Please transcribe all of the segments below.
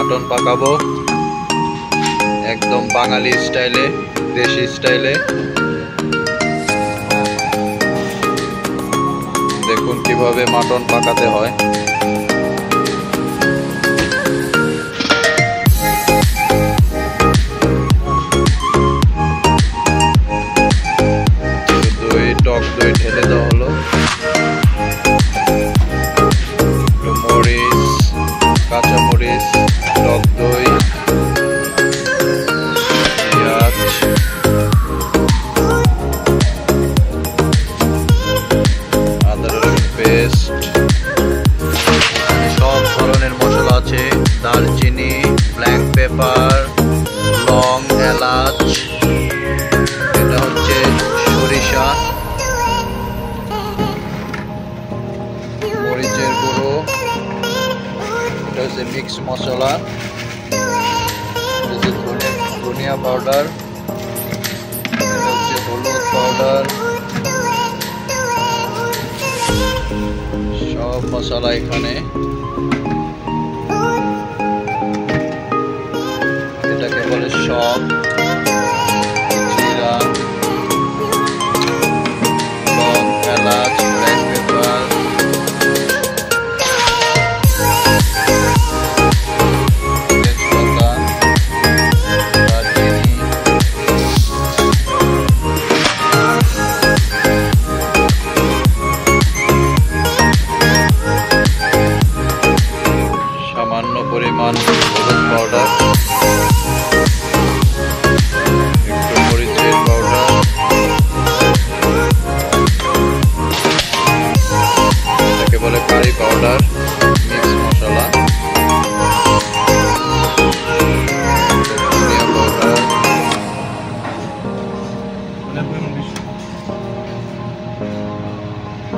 Mutton পাকাবো একদম বাঙালি স্টাইলে, দেশি স্টাইলে। দেখুন কিভাবে মাটন পাকাতে হয়। টক দই ঢেলে দেওয়া হলো, মরিচ, কাঁচামরিচ, টক দই, পেঁয়াজ, আদা রসুন পেস্ট, সব ধরনের মশলা আছে, দারচিনি, ব্ল্যাক পেপার, লং, এলাচ, এটা হচ্ছে সরিষা, মরিচের গুঁড়ো, এটা হচ্ছে মিক্স মশলা, ধনিয়া পাউডার, এটা হচ্ছে হলুদ পাউডার, সব মশলা এখানে। এটাকে বলে সব, জিরা, লং, এলাচ, ব্ল্যাক পেপার, তেজপাতা, দারচিনি, সামান্য পরিমাণ হলুদ পাউডার, একটু মরিচের পাউডার, এটাকে বলে কারি পাউডার, মিক্স মশলা, ধনিয়া পাউডার,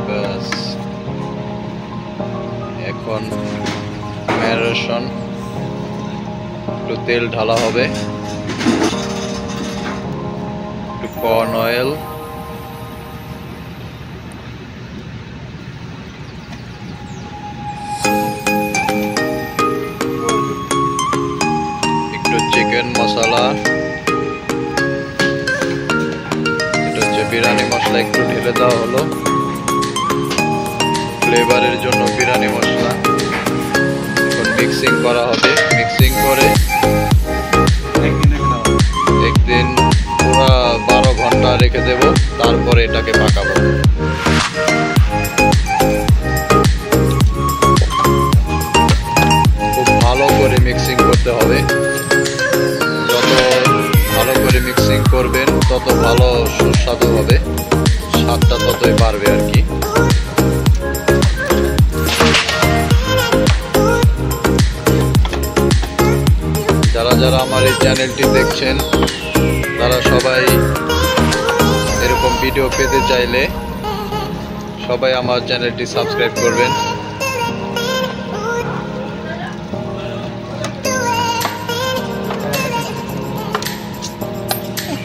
ব্যাস। এখন ম্যারিনেশন, একটু তেল ঢালা হবে, একটু কর্ন অয়েল, একটু চিকেন মশলা, এটা হচ্ছে বিরিয়ানি মশলা, একটু ঢেলে দেওয়া হলো ফ্লেভারের জন্য বিরিয়ানি মশলা। এখন মিক্সিং করা হবে, মিক্সিং করে একদিন পুরো 12 ঘন্টা রেখে দেব, তারপরে এটাকে পাকাবো। খুব ভালো করে মিক্সিং করতে হবে, যত ভালো করে মিক্সিং করবেন তত ভালো সুস্বাদু হবে, স্বাদটা ততই বাড়বে আর কি। যারা যারা আমার এই চ্যানেলটি দেখছেন তারা সবাই এরকম ভিডিও পেতে চাইলে সবাই আমার চ্যানেলটি সাবস্ক্রাইব করবেন।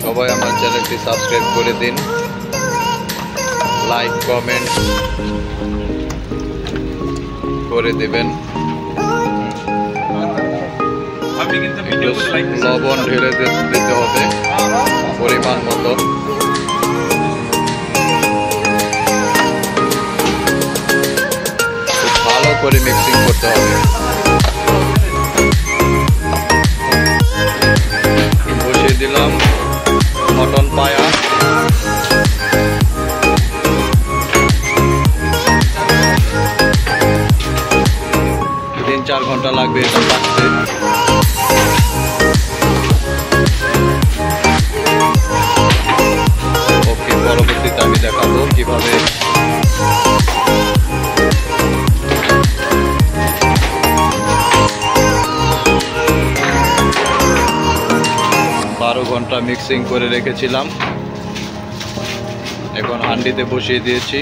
সবাই আমার চ্যানেলটি সাবস্ক্রাইব করে দিন, লাইক কমেন্ট করে দেবেন। লবণ ঢেলে দিতে হবে পরিমাণ মতো। খুব ভালো করে মিক্সিং করতে হবে। বসিয়ে দিলাম মটন পায়া, 3-4 ঘন্টা লাগবে এটা পাকতে। ওকে, পরবর্তীতে আমি দেখাবো কিভাবে 12 ঘন্টা মিক্সিং করে রেখেছিলাম, এখন হান্ডিতে বসিয়ে দিয়েছি।